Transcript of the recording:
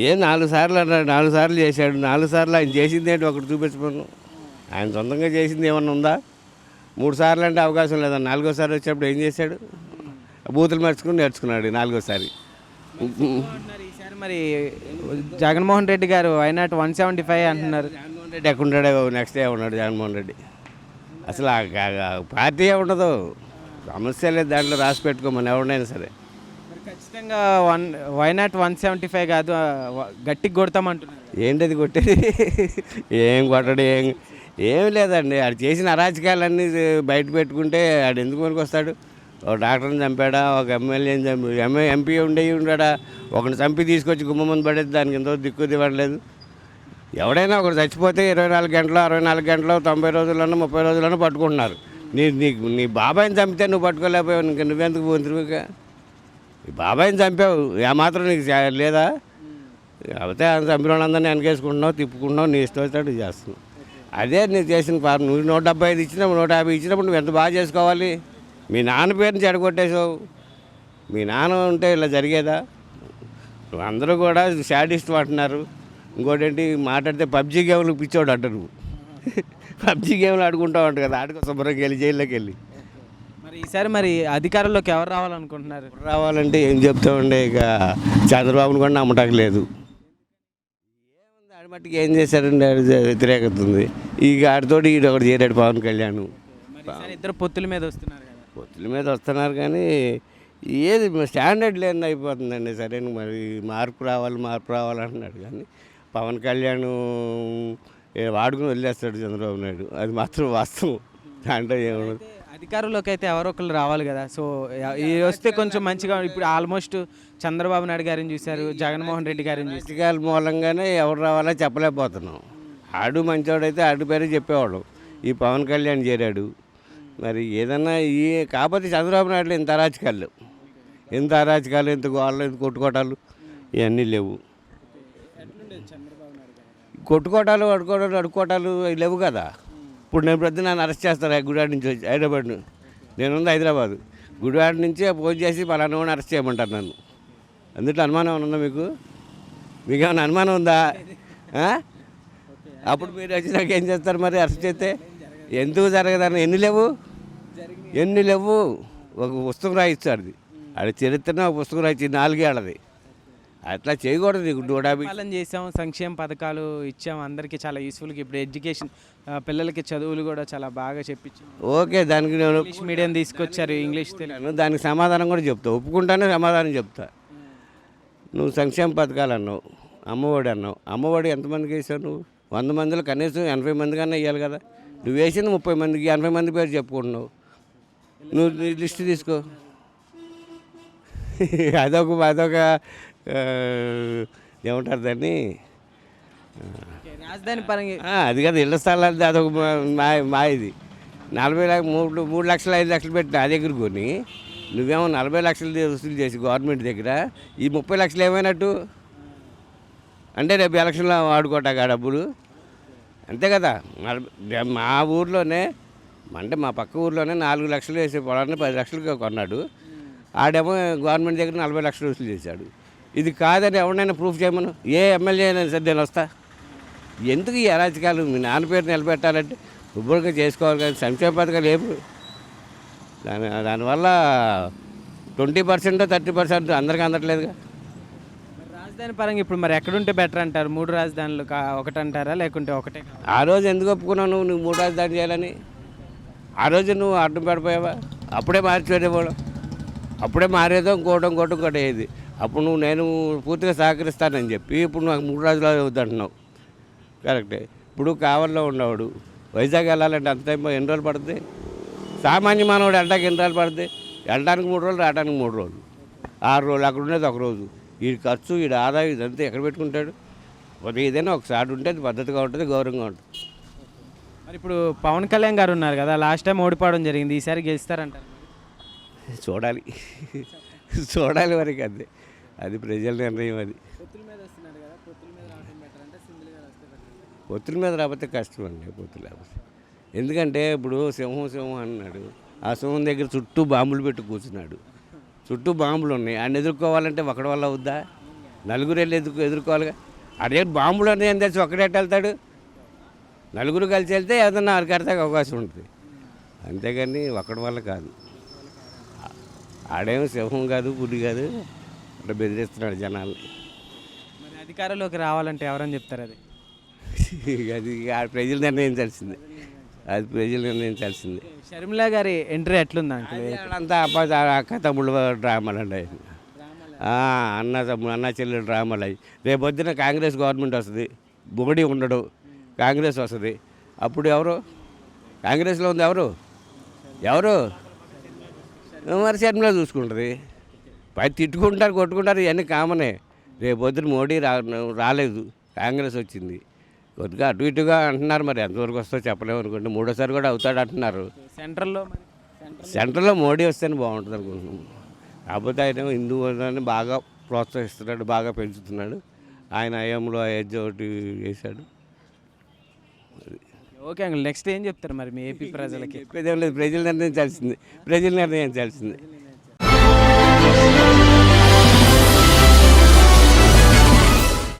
ఏ 4 సార్లు అన్నాడు, 4 సార్లు చేశాడు. 4 సార్లు ఆయన చేసింది ఏంటి ఒకటి చూపించమను. ఆయన సొంతంగా చేసింది ఏమన్నా ఉందా? 3 సార్లు అంటే అవకాశం లేదా? 4గోసారి వచ్చినప్పుడు ఏం చేశాడు? బూతులు నేర్చుకున్నాడు 4గోసారి. అంటున్నారు ఈసారి మరి జగన్మోహన్ రెడ్డి గారు వైనాట్ 175 అంటున్నారు. జగన్మోహన్ రెడ్డి ఎక్కడున్నాడే బాబు? నెక్స్ట్ డే ఉన్నాడు జగన్మోహన్ రెడ్డి. అసలు ఆ పార్టీ ఉండదు, సమస్య లేదు దాంట్లో. రాసి పెట్టుకోమని ఎవరినైనా సరే. మరి ఖచ్చితంగా వైనాట్ 175 కాదు, గట్టికి కొడతామంటున్నారు. ఏంటది కొట్టేది? ఏం కొట్టడు, ఏం లేదండి. ఆడు చేసిన అరాచకాలన్నీ బయట పెట్టుకుంటే ఆడు ఎందుకు మనకు వస్తాడు? ఒక డాక్టర్ని చంపాడా, ఒక ఎమ్మెల్యేని ఎంపీ ఉండడా, ఒకరిని చంపి తీసుకొచ్చి గుమ్మ ముందు పడేది, దానికి ఎంతో దిక్కు దివ్వట్లేదు. ఎవడైనా ఒకరు చచ్చిపోతే 24 గంటలు, 64 గంటలు, 90 రోజుల్లోనూ 30 రోజుల్లోనూ పట్టుకుంటున్నారు. నీ బాబాయిని చంపితే నువ్వు పట్టుకోలేకపోయావు, ఇంక నువ్వెందుకు పోతురుగా? ఈ బాబాయిని చంపావు, ఏమాత్రం నీకు లేదా? కాకపోతే చంపిన వాళ్ళందరినీ వెనకేసుకుంటున్నావు, తిప్పుకుంటున్నావు, నీ ఇష్టం వచ్చాడు చేస్తున్నావు. అదే నీకు చేసిన పాపం. నువ్వు 175 ఇచ్చినప్పుడు, 150 ఇచ్చినప్పుడు నువ్వు ఎంత బాగా చేసుకోవాలి? మీ నాన్న పేరుని చెడగొట్టేసావు. మీ నాన్న ఉంటే ఇలా జరిగేదా? అందరూ కూడా శాడిస్ట్ అంటున్నారు. ఇంకోటి ఏంటి మాట్లాడితే పబ్జీ గేమ్లు పిచ్చోడు అంట. నువ్వు పబ్జీ గేమ్లు ఆడుకుంటావు అంట కదా, ఆడుకో శుభ్రంగా వెళ్ళి జైల్లోకి వెళ్ళి. మరి ఈసారి మరి అధికారంలోకి ఎవరు రావాలనుకుంటున్నారు? రావాలంటే ఏం చెప్తామండి, ఇక చంద్రబాబును కూడా నమ్మటానికి లేదు. ఏముంది ఆడి మట్టికి ఏం చేశాడండి? వ్యతిరేకత ఉంది. ఇక ఆడితోటి ఈడు ఒకటి చేరాడు పవన్ కళ్యాణ్. ఇద్దరు పొత్తుల మీద వస్తున్నారు కదా. పొత్తుల మీద వస్తున్నారు కానీ ఏది స్టాండర్డ్ లేని అయిపోతుందండి. సరైన మరి మార్పు రావాలంటున్నాడు కానీ పవన్ కళ్యాణ్ వాడుకుని వదిలేస్తాడు చంద్రబాబు నాయుడు. అది మాత్రం వాస్తవం. దాంట్లో ఏమన్నది అధికారంలోకి అయితే ఎవరో ఒకళ్ళు రావాలి కదా. సో ఈ వస్తే కొంచెం మంచిగా. ఇప్పుడు ఆల్మోస్ట్ చంద్రబాబు నాయుడు గారిని చూశారు, జగన్మోహన్ రెడ్డి గారిని చూశారు. రాజకీయాల మూలంగానే ఎవరు రావాలో చెప్పలేకపోతున్నాం. ఆడు మంచివాడైతే ఆడు పేరే చెప్పేవాడు. ఈ పవన్ కళ్యాణ్ చేరాడు. మరి ఏదన్నా కాకపోతే చంద్రబాబు నాయుడులో ఇంత అరాచకాలు, ఇంత గోళ్ళు, ఇంత కొట్టుకోటాలు ఇవన్నీ లేవు. కొట్టుకోటాలు అడుక్కోటాలు లేవు కదా. ఇప్పుడు నేను ప్రతి నన్ను అరెస్ట్ చేస్తాను గుడివాడ నుంచి వచ్చి, హైదరాబాద్. నేనుంది హైదరాబాద్. గుడివాడ నుంచి ఫోన్ చేసి పలానా వాడిని అరెస్ట్ చేయమంటారు నన్ను. అందుట్లో అనుమానం ఉందా మీకేమైనా అనుమానం ఉందా? అప్పుడు మీరు వచ్చి నాకు ఏం చేస్తారు మరి? అరెస్ట్ చేస్తే ఎందుకు జరగదని? ఎన్ని లేవు. ఒక పుస్తకం రాయిస్తాడు, అది చరిత్రనే ఒక పుస్తకం రాయించి 4 ఏళ్ళది. అట్లా చేయకూడదు. 150 పాలన చేసాం, సంక్షేమ పథకాలు ఇచ్చాం, అందరికీ చాలా యూస్ఫుల్గా. ఇప్పుడు ఎడ్యుకేషన్, పిల్లలకి చదువులు కూడా చాలా బాగా చెప్పించాం. ఓకే, దానికి నేను ఇంగ్లీష్ మీడియం తీసుకొచ్చారు, ఇంగ్లీష్ తెలుగు. దానికి సమాధానం కూడా చెప్తా, ఒప్పుకుంటానే సమాధానం చెప్తా. నువ్వు సంక్షేమ పథకాలు అన్నావు, అమ్మఒడి అన్నావు. అమ్మఒడి ఎంతమందికి వేసావు నువ్వు? 100 మందిలో కనీసం 80 మంది కన్నా వేయాలి కదా. నువ్వు వేసింది 30 మందికి, 80 మంది పేరు చెప్పుకుంటున్నావు. నువ్వు లిస్ట్ తీసుకో. అదొక ఏమంటారు దాన్ని, రాజధాని పరంగా అది కదా. ఇళ్ల స్థలాలు అదొక ఇది 3 లక్షలు 5 లక్షలు పెట్టి నా దగ్గర కొని నువ్వేమో 40 లక్షలు వసూలు చేసి గవర్నమెంట్ దగ్గర ఈ 30 లక్షలు ఏమైనట్టు? అంటే రేపు ఎలక్షన్లో వాడుకోటాక డబ్బులు అంతే కదా. మా ఊర్లోనే అంటే మా పక్క ఊర్లోనే 4 లక్షలు వేసే పొలాన్ని 10 లక్షలుగా కొన్నాడు. ఆడేమో గవర్నమెంట్ దగ్గర 40 లక్షలు వసూలు చేశాడు. ఇది కాదని ఎవరినైనా ప్రూఫ్ చేయమను. ఏ ఎమ్మెల్యే అయినా సరే నేను వస్తా. ఎందుకు ఈ అరాచకాలు? మీ నాన్న పేరు నిలబెట్టాలంటే శుభ్రంగా చేసుకోవాలి కానీ సంక్షేమ పథకాలు ఏమి దానివల్ల 20% 30% అందరికీ అందట్లేదుగా. రాజధాని పరంగా ఇప్పుడు మరి ఎక్కడుంటే బెటర్ అంటారు? 3 రాజధానులు ఒకటి అంటారా, లేకుంటే ఒకటే? ఆ రోజు ఎందుకు ఒప్పుకున్నావు నువ్వు 3 రాజధాని చేయాలని? ఆ రోజు నువ్వు అడ్డం పడిపోయావా? అప్పుడే మార్చేవాడు, అప్పుడే మారేదో ఇంకోటి అయ్యేది. అప్పుడు నేను పూర్తిగా సహకరిస్తానని చెప్పి ఇప్పుడు నాకు 3 రాజధానులు వద్దంటున్నావు. కరెక్టే. ఇప్పుడు కావలిలో ఉన్నవాడు వైజాగ్ వెళ్ళాలంటే అంత టైం ఎన్ని రోజులు పడుతుంది? సామాన్య మానవుడు వెళ్ళడానికి ఎన్ని రోజులు పడుతుంది? వెళ్ళడానికి 3 రోజులు, రావడానికి 3 రోజులు, 6 రోజులు. అక్కడ ఉండేది 1 రోజు. ఈ ఖర్చు, ఈ ఆదాయం ఇదంతా ఎక్కడ పెట్టుకుంటాడు? ఏదైనా ఒకసారి ఉంటే అది పద్ధతిగా ఉంటుంది, గౌరవంగా ఉంటుంది. మరి ఇప్పుడు పవన్ కళ్యాణ్ గారు ఉన్నారు కదా, లాస్ట్ టైం ఓడిపోవడం జరిగింది, ఈసారి గెలుస్తారంటారు? చూడాలి వరకు అంతే. అది ప్రజల నిర్ణయం. అది పొత్తుల మీద రాకపోతే కష్టం అండి. పొత్తు లేకపోతే ఎందుకంటే ఇప్పుడు సింహం అన్నాడు. ఆ సింహం దగ్గర చుట్టూ బాంబులు పెట్టి కూర్చున్నాడు. చుట్టూ బాంబులు ఉన్నాయి. ఆయన ఎదుర్కోవాలంటే ఒకటి వల్ల అవుద్దా? నలుగురు వెళ్ళి ఎదుర్కోవాలిగా. అదే బాంబులు అన్నీ ఏం తెలిసి ఒక్కడేట వెళ్తాడు. నలుగురు కలిసి వెళ్తే ఏదన్నా అరికడతానికి అవకాశం ఉంటుంది. అంతేగాని ఒక్కడి వల్ల కాదు. ఆడేమో సింహం కాదు, పులి కాదు, అట్లా బెదిరిస్తున్నాడు జనాల్ని. మరి అధికారంలోకి రావాలంటే ఎవరని చెప్తారు అది? అది ఆ ప్రజలు నిర్ణయించాల్సిందే. అది ప్రజలు నిర్ణయించాల్సిందే. షర్మిల గారి ఎంట్రీ ఎట్లుంది అంకుల్? అంతా అక్క తమ్ముళ్ళు డ్రామాలు అండి. అన్న చెల్లెలు డ్రామాలు అవి. రేపు పొద్దున కాంగ్రెస్ గవర్నమెంట్ వస్తుంది, మోడీ ఉండడు, కాంగ్రెస్ వస్తుంది. అప్పుడు ఎవరు కాంగ్రెస్లో ఉంది? ఎవరు మరి షర్మిల చూసుకుంటుంది. పై తిట్టుకుంటారు, కొట్టుకుంటారు, ఇవన్నీ కామనే. రేపు పొద్దున మోడీ రాలేదు, కాంగ్రెస్ వచ్చింది. కొద్దిగా అటు ఇటుగా అంటున్నారు. మరి ఎంతవరకు వస్తో చెప్పలేము అనుకుంటే మూడోసారి కూడా అవుతాడు అంటున్నారు. సెంట్రల్లో మోడీ వస్తేనే బాగుంటుంది అనుకుంటున్నాం. కాకపోతే ఆయన హిందూ అని బాగా ప్రోత్సహిస్తున్నాడు, బాగా పెంచుతున్నాడు. ఆయన హయాంలో అయోధ్య ఒకటి చేశాడు. ఓకే అంకుల్, నెక్స్ట్ ఏం చెప్తారు మరి మీ ఏపీ ప్రజలకి? చెప్పేదేం లేదు, ప్రజలు నిర్ణయించాల్సింది.